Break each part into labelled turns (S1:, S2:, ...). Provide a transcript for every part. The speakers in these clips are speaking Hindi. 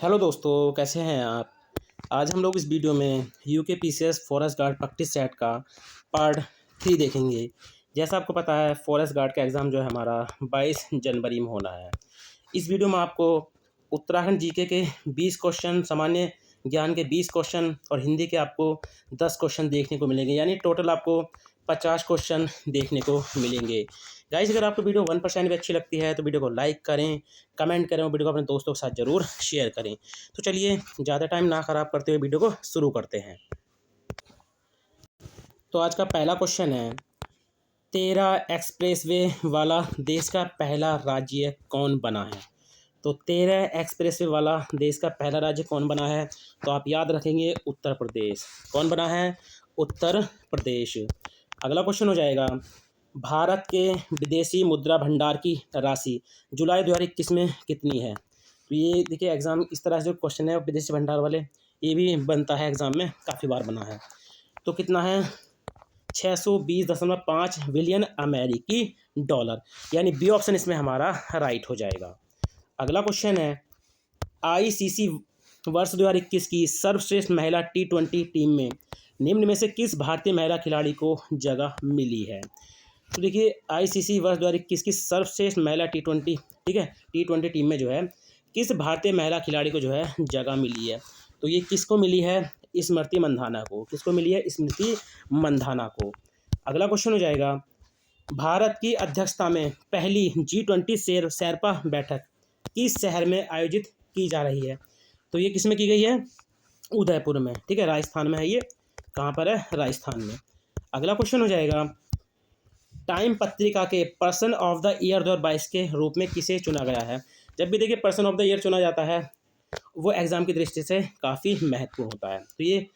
S1: हेलो दोस्तों, कैसे हैं आप। आज हम लोग इस वीडियो में UK PCS forest guard practice set का पार्ट 3 देखेंगे। जैसा आपको पता है, फॉरेस्ट गार्ड का एग्ज़ाम जो है हमारा 22 जनवरी में होना है। इस वीडियो में आपको उत्तराखंड जीके के 20 क्वेश्चन, सामान्य ज्ञान के 20 क्वेश्चन और हिंदी के आपको 10 क्वेश्चन देखने को मिलेंगे, यानी टोटल आपको 50 क्वेश्चन देखने को मिलेंगे। गाइस, अगर आपको वीडियो 1% भी अच्छी लगती है तो वीडियो को लाइक करें, कमेंट करें और वीडियो को अपने दोस्तों के साथ ज़रूर शेयर करें। तो चलिए, ज़्यादा टाइम ना ख़राब करते हुए वीडियो को शुरू करते हैं। तो आज का पहला क्वेश्चन है, 13 एक्सप्रेसवे वाला देश का पहला राज्य कौन बना है। तो 13 एक्सप्रेसवे वाला देश का पहला राज्य कौन बना है, तो आप याद रखेंगे उत्तर प्रदेश। कौन बना है? उत्तर प्रदेश। अगला क्वेश्चन हो जाएगा, भारत के विदेशी मुद्रा भंडार की राशि जुलाई 2021 में कितनी है। तो ये देखिए, एग्ज़ाम इस तरह से जो क्वेश्चन है विदेशी भंडार वाले, ये भी बनता है एग्ज़ाम में, काफ़ी बार बना है। तो कितना है? 620.5 बिलियन अमेरिकी डॉलर, यानी बी ऑप्शन इसमें हमारा राइट हो जाएगा। अगला क्वेश्चन है, आईसीसी वर्ष 2021 की सर्वश्रेष्ठ महिला T20 टीम में निम्न में से किस भारतीय महिला खिलाड़ी को जगह मिली है। तो देखिए, आईसीसी वर्ष 2021 की सर्वश्रेष्ठ महिला T20, ठीक है, T20 टीम में जो है किस भारतीय महिला खिलाड़ी को जो है जगह मिली है। तो ये किसको मिली है? स्मृति मंधाना को। किसको मिली है? स्मृति मंधाना को। अगला क्वेश्चन हो जाएगा, भारत की अध्यक्षता में पहली G20 शेरपा बैठक किस शहर में आयोजित की जा रही है। तो ये किस में की गई है? उदयपुर में, ठीक है, राजस्थान में है। ये कहाँ पर है? राजस्थान में। अगला क्वेश्चन हो जाएगा, टाइम पत्रिका के पर्सन ऑफ द ईयर 2022 के रूप में किसे चुना गया है। जब भी देखिए पर्सन ऑफ द ईयर चुना जाता है, वो एग्ज़ाम की दृष्टि से काफ़ी महत्वपूर्ण होता है। तो ये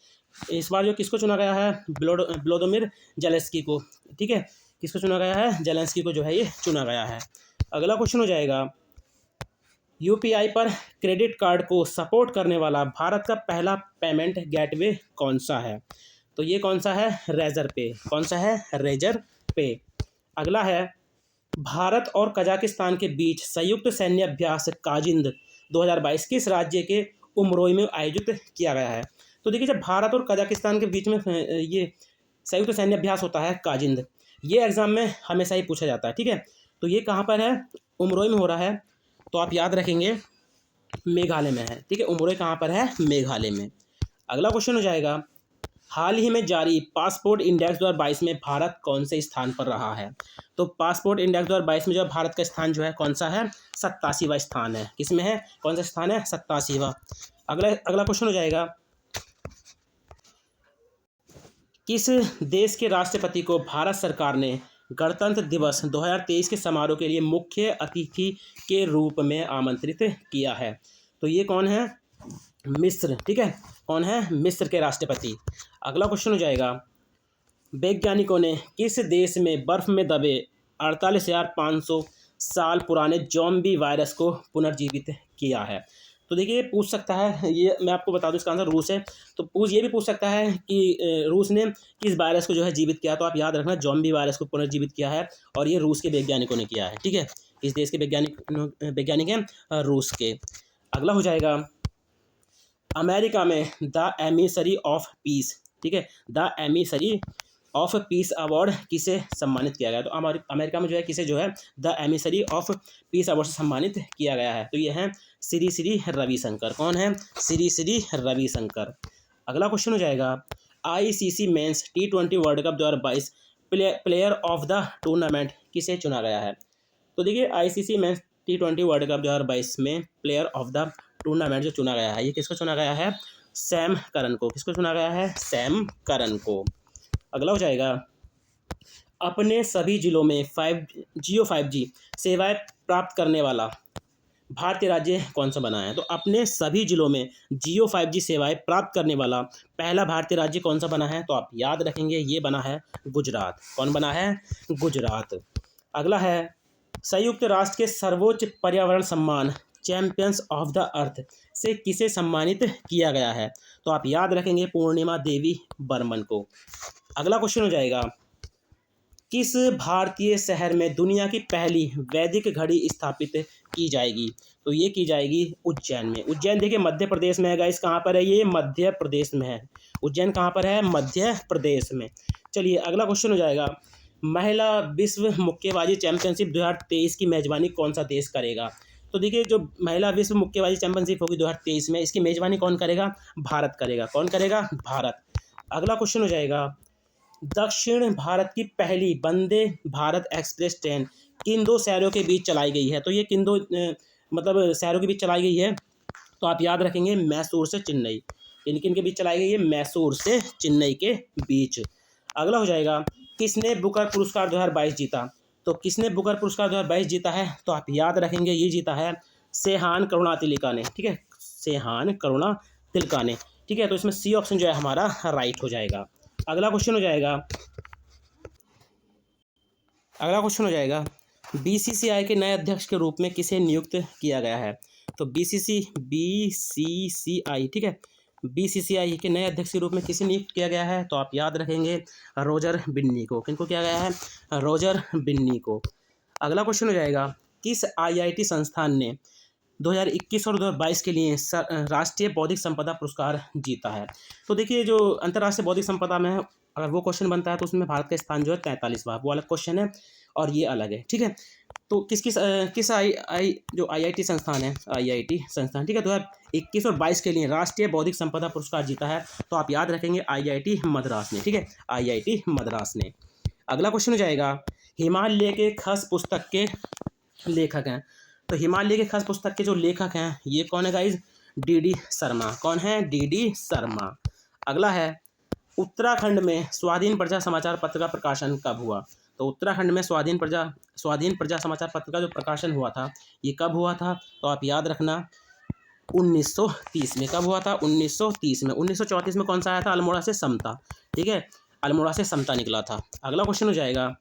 S1: इस बार जो किसको चुना गया है? व्लादिमीर जेलेंस्की को, ठीक है, किसको चुना गया है? जेलेंस्की को जो है ये चुना गया है। अगला क्वेश्चन हो जाएगा, यूपीआई पर क्रेडिट कार्ड को सपोर्ट करने वाला भारत का पहला पेमेंट गेटवे कौन सा है। तो ये कौन सा है? रेजर पे। कौन सा है? रेजर पे। अगला है, भारत और कजाकिस्तान के बीच संयुक्त सैन्य अभ्यास काजिंद 2022 किस राज्य के उमरोई में आयोजित किया गया है। तो देखिए, जब भारत और कजाकिस्तान के बीच में ये संयुक्त सैन्य अभ्यास होता है काजिंद, ये एग्ज़ाम में हमेशा ही पूछा जाता है, ठीक है। तो ये कहाँ पर है? उमरोई में हो रहा है। तो आप याद रखेंगे मेघालय में है, ठीक है। उमरोई कहाँ पर है? मेघालय में। अगला क्वेश्चन हो जाएगा, हाल ही में जारी पासपोर्ट इंडेक्स 2022 में भारत कौन से स्थान पर रहा है। तो पासपोर्ट इंडेक्स 2022 में जो भारत का स्थान जो है कौन सा है? 87वां स्थान है। किसमें है? कौन सा स्थान है? 87वां। अगला क्वेश्चन हो जाएगा, किस देश के राष्ट्रपति को भारत सरकार ने गणतंत्र दिवस 2023 के समारोह के लिए मुख्य अतिथि के रूप में आमंत्रित किया है। तो ये कौन है? मिस्र, ठीक है। कौन है? मिस्र के राष्ट्रपति। अगला क्वेश्चन हो जाएगा, वैज्ञानिकों ने किस देश में बर्फ में दबे 48,500 साल पुराने ज़ॉम्बी वायरस को पुनर्जीवित किया है। तो देखिए, पूछ सकता है, ये मैं आपको बता दूं, इसका आंसर रूस है। तो ये भी पूछ सकता है कि रूस ने किस वायरस को जो है जीवित किया। तो आप याद रखना, ज़ॉम्बी वायरस को पुनर्जीवित किया है और ये रूस के वैज्ञानिकों ने किया है, ठीक है। किस देश के वैज्ञानिक हैं? रूस के। अगला हो जाएगा, अमेरिका में द एमिसरी ऑफ पीस, ठीक है, the emissary of peace award किसे सम्मानित किया गया। तो अमेरिका में जो है किसे जो है the emissary of peace award से सम्मानित किया गया है। तो ये हैं श्री रविशंकर। कौन है? श्री रविशंकर। अगला क्वेश्चन हो जाएगा, ICC men's T20 world cup 2022 player of the tournament किसे चुना गया है। तो देखिए, ICC men's T20 world cup 2022 में प्लेयर ऑफ द टूर्नामेंट जो चुना गया है, ये किसको चुना गया है? सैम करन को। किसको चुना गया है? सैम करन को। अगला हो जाएगा, अपने सभी जिलों में 5G सेवाएं प्राप्त करने वाला भारतीय राज्य कौन सा बना है। तो अपने सभी जिलों में Jio 5G सेवाएं प्राप्त करने वाला पहला भारतीय राज्य कौन सा बना है। तो आप याद रखेंगे, ये बना है गुजरात। कौन बना है? गुजरात। अगला है, संयुक्त राष्ट्र के सर्वोच्च पर्यावरण सम्मान चैंपियंस ऑफ द अर्थ से किसे सम्मानित किया गया है। तो आप याद रखेंगे पूर्णिमा देवी बर्मन को। अगला क्वेश्चन हो जाएगा, किस भारतीय शहर में दुनिया की पहली वैदिक घड़ी स्थापित की जाएगी? तो ये की जाएगी उज्जैन में। उज्जैन देखिए मध्य प्रदेश में है गाइस, कहाँ पर है ये? मध्य प्रदेश में है। उज्जैन कहाँ पर है? मध्य प्रदेश में। चलिए अगला क्वेश्चन हो जाएगा, महिला विश्व मुक्केबाजी चैंपियनशिप 2023 की मेजबानी कौन सा देश करेगा? तो देखिए जो महिला विश्व मुक्केबाजी चैंपियनशिप होगी 2023 में, इसकी मेजबानी कौन करेगा? भारत करेगा। कौन करेगा? भारत। अगला क्वेश्चन हो जाएगा, दक्षिण भारत की पहली वंदे भारत एक्सप्रेस ट्रेन किन दो शहरों के बीच चलाई गई है? तो ये किन दो मतलब शहरों के बीच चलाई गई है? तो आप याद रखेंगे मैसूर से चेन्नई। किन किन के बीच चलाई गई है? मैसूर से चेन्नई के बीच। अगला हो जाएगा, किसने बुकर पुरस्कार 2022 जीता? तो किसने बुकर पुरस्कार 2022 जीता है? तो आप याद रखेंगे ये जीता है सेहान करुणा तिलिका ने। ठीक है, सेहान करुणा तिलका ने। ठीक है, तो इसमें सी ऑप्शन जो है हमारा राइट हो जाएगा। अगला क्वेश्चन हो जाएगा, बीसीसीआई के नए अध्यक्ष के रूप में किसे नियुक्त किया गया है? तो बीसीसीआई, ठीक है, बीसीसीआई के नए अध्यक्ष के रूप में किसे नियुक्त किया गया है? तो आप याद रखेंगे रोजर बिन्नी को। किनको किया गया है? रोजर बिन्नी को। अगला क्वेश्चन हो जाएगा, किस आईआईटी संस्थान ने 2021 और 2022 के लिए राष्ट्रीय बौद्धिक संपदा पुरस्कार जीता है? तो देखिए जो अंतर्राष्ट्रीय बौद्धिक संपदा में अगर वो क्वेश्चन बनता है तो उसमें भारत का स्थान जो है 43वां, वो अलग क्वेश्चन है और ये अलग है। ठीक है, तो किस जो आईआईटी संस्थान है, आईआईटी संस्थान, ठीक है, 2021 और 22 के लिए राष्ट्रीय बौद्धिक संपदा पुरस्कार जीता है? तो आप याद रखेंगे आईआईटी मद्रास ने। ठीक है, आईआईटी मद्रास ने। अगला क्वेश्चन हो जाएगा, हिमालय के खस पुस्तक के लेखक हैं? तो हिमालय के खस पुस्तक के जो लेखक हैं ये कौन है गाइज? डी शर्मा। कौन है? डी शर्मा। अगला है, उत्तराखंड में स्वाधीन प्रजा समाचार पत्र का प्रकाशन कब हुआ? तो उत्तराखंड में स्वाधीन प्रजा समाचार पत्र का जो प्रकाशन हुआ था ये कब हुआ था? तो आप याद रखना 1930 में। कब हुआ था? 1930 में। 1934 में कौन सा आया था? अल्मोड़ा से समता। ठीक है, अल्मोड़ा से समता निकला था। अगला क्वेश्चन हो जाएगा,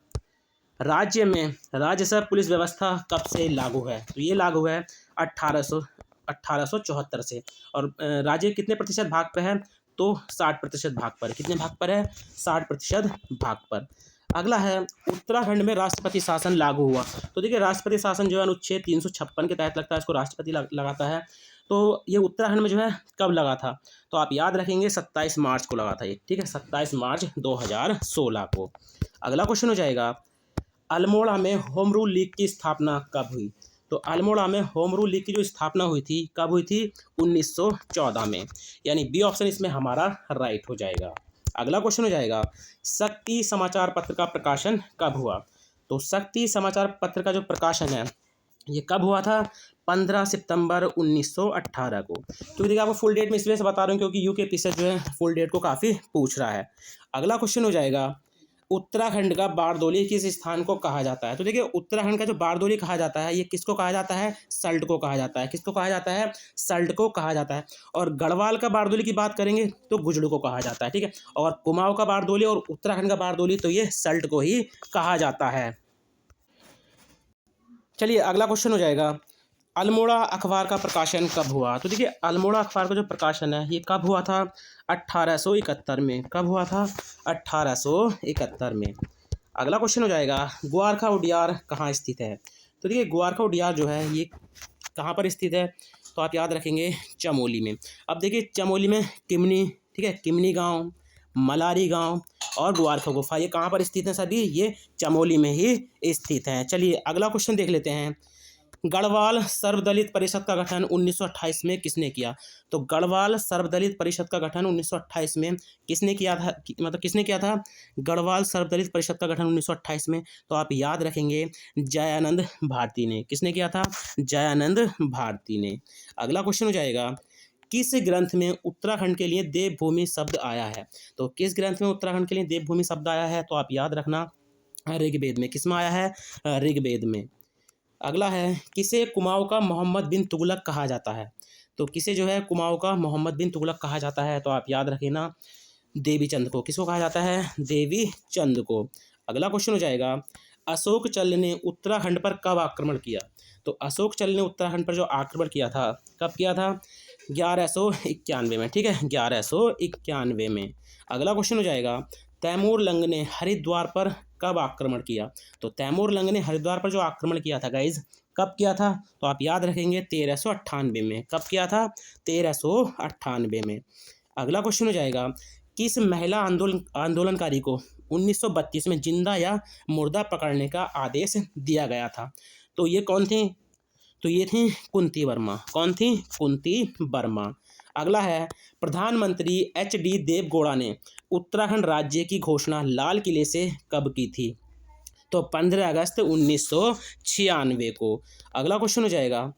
S1: राज्य में राजस्व पुलिस व्यवस्था कब से लागू है? तो ये लागू है 1874 से। और राज्य कितने प्रतिशत भाग पर है? तो 60% भाग पर। कितने भाग पर है? 60% भाग पर। अगला है, उत्तराखंड में राष्ट्रपति शासन लागू हुआ। तो देखिए राष्ट्रपति शासन जो है अनुच्छेद 356 के तहत लगता है, इसको राष्ट्रपति लगाता है। तो ये उत्तराखंड में जो है कब लगा था? तो आप याद रखेंगे 27 मार्च को लगा था ये। ठीक है, 27 मार्च 2016 को। अगला क्वेश्चन हो जाएगा, अल्मोड़ा में होम रूल लीग की स्थापना कब हुई? तो अल्मोड़ा में होम रूल लीग की जो स्थापना हुई थी कब हुई थी? 1914 में। यानी बी ऑप्शन इसमें हमारा राइट हो जाएगा। अगला क्वेश्चन हो जाएगा, शक्ति समाचार पत्र का प्रकाशन कब हुआ? तो शक्ति समाचार पत्र का जो प्रकाशन है ये कब हुआ था? 15 सितंबर 1918 को। क्योंकि देखिए आपको फुल डेट में इसलिए से बता रहा हूँ क्योंकि यूके पीछे जो है फुल डेट को काफ़ी पूछ रहा है। अगला क्वेश्चन हो जाएगा, उत्तराखंड का बारदोली किस स्थान को कहा जाता है? तो देखिए उत्तराखंड का जो बारदोली कहा जाता है ये किसको कहा जाता है? सल्ट को कहा जाता है। किसको कहा जाता है? सल्ट को कहा जाता है। और गढ़वाल का बारदोली की बात करेंगे तो गुजड़ू को कहा जाता है। ठीक है, और कुमाऊं का बारदोली और उत्तराखंड का बारदोली तो ये सल्ट को ही कहा जाता है। चलिए अगला क्वेश्चन हो जाएगा, अल्मोड़ा अखबार का प्रकाशन कब हुआ? तो देखिए अल्मोड़ा अखबार का जो प्रकाशन है ये कब हुआ था? 1871 में। कब हुआ था? 1871 में। अगला क्वेश्चन हो जाएगा, ग्वारखा उडियार कहाँ स्थित है? तो देखिए ग्वारखा उडियार जो है ये कहाँ पर स्थित है? तो आप याद रखेंगे चमोली में। अब देखिए चमोली में किमनी, ठीक है, किमनी गांव, मलारी गांव और ग्वारखा गुफा ये कहाँ पर स्थित हैं? सभी ये चमोली में ही स्थित हैं। चलिए अगला क्वेश्चन देख लेते हैं, गढ़वाल सर्वदलित परिषद का गठन 1928 में किसने किया? तो गढ़वाल सर्वदलित परिषद का गठन 1928 में किसने किया था? मतलब किसने किया था गढ़वाल सर्वदलित परिषद का गठन 1928 में? तो आप याद रखेंगे जयानंद भारती ने। किसने किया था? जयानंद भारती ने। अगला क्वेश्चन हो जाएगा, किस ग्रंथ में उत्तराखंड के लिए देवभूमि शब्द आया है? तो किस ग्रंथ में उत्तराखंड के लिए देवभूमि शब्द आया है? तो आप याद रखना ऋग्वेद में। किस में आया है? ऋग्वेद में। अगला है, किसे कुमाऊं का मोहम्मद बिन तुगलक कहा जाता है? तो किसे जो है कुमाऊं का मोहम्मद बिन तुगलक कहा जाता है? तो आप याद रखें ना देवी चंद को। किसको कहा जाता है? देवी चंद को। अगला क्वेश्चन हो जाएगा, अशोक चल ने उत्तराखंड पर कब आक्रमण किया? तो अशोक चल ने उत्तराखंड पर जो आक्रमण किया था कब किया था? 1191 में। ठीक है, 1191 में। अगला क्वेश्चन हो जाएगा, तैमूर लंग ने हरिद्वार पर कब आक्रमण किया? तो तैमूर लंग ने हरिद्वार पर जो आक्रमण किया था गाइज, कब किया था? तो आप याद रखेंगे 1398 में। कब किया था? 1398 में। अगला क्वेश्चन हो जाएगा, किस महिला आंदोलनकारी को 1932 में जिंदा या मुर्दा पकड़ने का आदेश दिया गया था? तो ये कौन थी? तो ये थी कुंती वर्मा। कौन थी? कुंती वर्मा। अगला है, प्रधानमंत्री HD देवगौड़ा ने उत्तराखंड राज्य की घोषणा लाल किले से कब की थी? तो 15 अगस्त 1996 को। अगला क्वेश्चन हो जाएगा,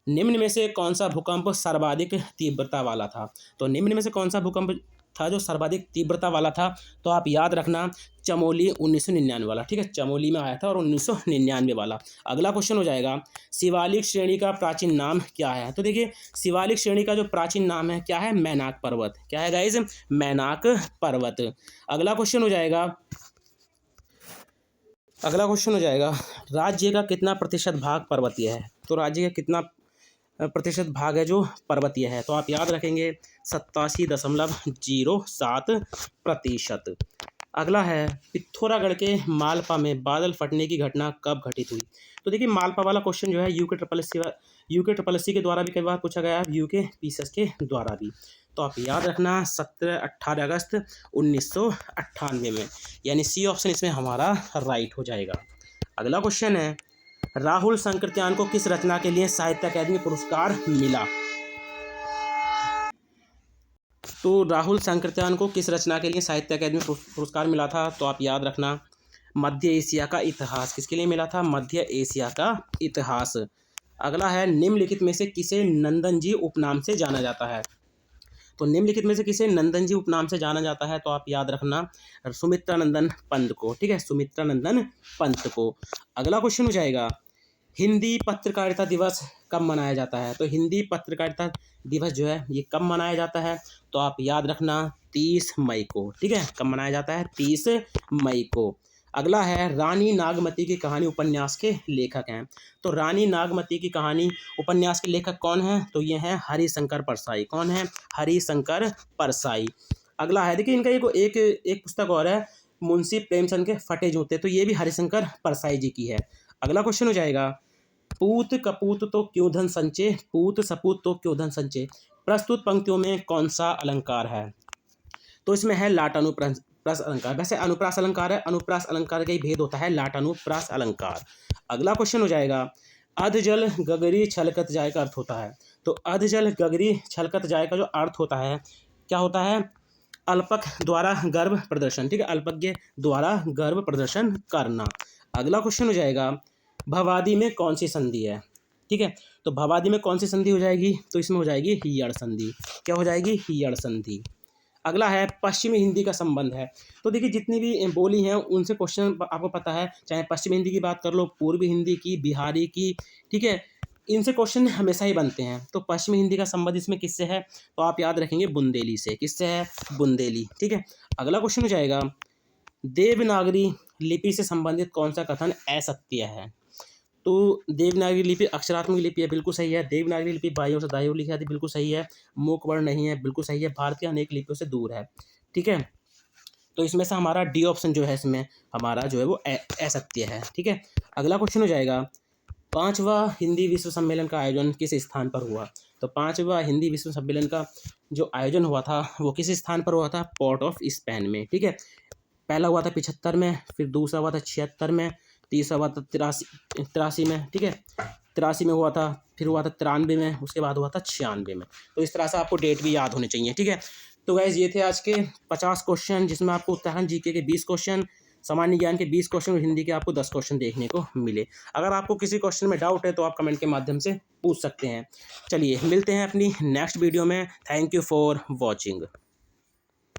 S1: निम्न में से कौन सा भूकंप सर्वाधिक तीव्रता वाला था? तो निम्न में से कौन सा भूकंप था जो सर्वाधिक तीव्रता वाला था? तो आप याद रखना चमोली 1999 वाला। ठीक है, चमोली में आया था और 1999 वाला। अगला क्वेश्चन हो जाएगा, शिवालिक श्रेणी का प्राचीन नाम क्या है? तो देखिए, शिवालिक श्रेणी का जो प्राचीन नाम है क्या है? मैनाक पर्वत। क्या है गाइज? मैनाक पर्वत। अगला क्वेश्चन हो जाएगा, राज्य का कितना प्रतिशत भाग पर्वतीय है? तो राज्य का कितना प्रतिशत भाग है जो पर्वतीय है? तो आप याद रखेंगे 87.07%। अगला है, पिथौरागढ़ के मालपा में बादल फटने की घटना कब घटित हुई? तो देखिए, मालपा वाला क्वेश्चन जो है यूके के द्वारा भी कई बार पूछा गया है, यूके पीसीएस के द्वारा भी। तो आप याद रखना 18 अगस्त 1998 में, यानी सी ऑप्शन इसमें हमारा राइट हो जाएगा। अगला क्वेश्चन है, राहुल संकृत्यान को किस रचना के लिए साहित्य अकादमी पुरस्कार मिला? तो राहुल संकृत्यान को किस रचना के लिए साहित्य अकादमी पुरस्कार मिला था? तो आप याद रखना मध्य एशिया का इतिहास। किसके लिए मिला था? मध्य एशिया का इतिहास। अगला है, निम्नलिखित में से किसे नंदन जी उपनाम से जाना जाता है? तो निम्नलिखित में से किसे नंदन जी उपनाम से जाना जाता है? तो आप याद रखना सुमित्रानंदन पंत को। ठीक है, सुमित्रानंदन पंत को। अगला क्वेश्चन हो जाएगा, हिंदी पत्रकारिता दिवस कब मनाया जाता है? तो हिंदी पत्रकारिता दिवस जो है ये कब मनाया जाता है? तो आप याद रखना 30 मई को। ठीक है, कब मनाया जाता है? 30 मई को। अगला है, रानी नागमती की कहानी उपन्यास के लेखक हैं। तो रानी नागमती की कहानी उपन्यास के लेखक कौन हैं? तो ये हैं हरिशंकर परसाई। कौन है? हरिशंकर परसाई। अगला है, देखिए इनका एक पुस्तक और है, मुंशी प्रेमचंद के फटे जूते। तो ये भी हरिशंकर परसाई जी की है। अगला क्वेश्चन हो जाएगा, पूत कपूत तो क्यों धन संचय, पूत सपूत तो क्यों धन संचय, प्रस्तुत पंक्तियों में कौन सा अलंकार है? तो इसमें है लाट अनुप्रास अलंकार। वैसे अनुप्रास अलंकार है, अनुप्रास अलंकार का ही भेद होता है लाट अनुप्रास अलंकार। अगला क्वेश्चन हो जाएगा, अधजल गगरी छलकत जाय का अर्थ होता है। तो अधजल गगरी छलकत जाय का जो अर्थ होता है, क्या होता है? अल्पक द्वारा गर्भ प्रदर्शन। ठीक है, अल्पज्ञ द्वारा गर्भ प्रदर्शन करना। अगला क्वेश्चन हो जाएगा, भवादी में कौन सी संधि है? ठीक है, तो भवादी में कौन सी संधि हो जाएगी? तो इसमें हो जाएगी यड़ संधि। क्या हो जाएगी? यड़ संधि। अगला है, पश्चिमी हिंदी का संबंध है। तो देखिए, जितनी भी बोली हैं उनसे क्वेश्चन आपको पता है, चाहे पश्चिमी हिंदी की बात कर लो, पूर्वी हिंदी की, बिहारी की, ठीक है, इनसे क्वेश्चन हमेशा ही बनते हैं। तो पश्चिमी हिंदी का संबंध इसमें किससे है? तो आप याद रखेंगे बुंदेली से। किससे है? बुंदेली। ठीक है। अगला क्वेश्चन हो जाएगा, देवनागरी लिपि से संबंधित कौन सा कथन असत्य है? तो देवनागरी लिपि अक्षरात्मक लिपि है, बिल्कुल सही है। देवनागरी लिपि बाइयों से दाइयों लिखी जाती है, बिल्कुल सही है। मूक वर्ण नहीं है, बिल्कुल सही है। भारतीय अनेक लिपियों से दूर है। ठीक है, तो इसमें से हमारा डी ऑप्शन जो है, इसमें हमारा जो है वो असत्य है। ठीक है। अगला क्वेश्चन हो जाएगा, 5वां हिंदी विश्व सम्मेलन का आयोजन किस स्थान पर हुआ? तो 5वां हिंदी विश्व सम्मेलन का जो आयोजन हुआ था वो किस स्थान पर हुआ था? पोर्ट ऑफ स्पेन में। ठीक है, पहला हुआ था 75 में, फिर दूसरा हुआ था 76 में, तीसरा हुआ था 83 में। ठीक है, 83 में हुआ था, फिर हुआ था 93 में, उसके बाद हुआ था 96 में। तो इस तरह से आपको डेट भी याद होने चाहिए। ठीक है, तो गाइज ये थे आज के 50 क्वेश्चन, जिसमें आपको उत्तराखंड जीके के 20 क्वेश्चन, सामान्य ज्ञान के 20 क्वेश्चन और हिंदी के आपको 10 क्वेश्चन देखने को मिले। अगर आपको किसी क्वेश्चन में डाउट है तो आप कमेंट के माध्यम से पूछ सकते हैं। चलिए मिलते हैं अपनी नेक्स्ट वीडियो में। Thank you for watching.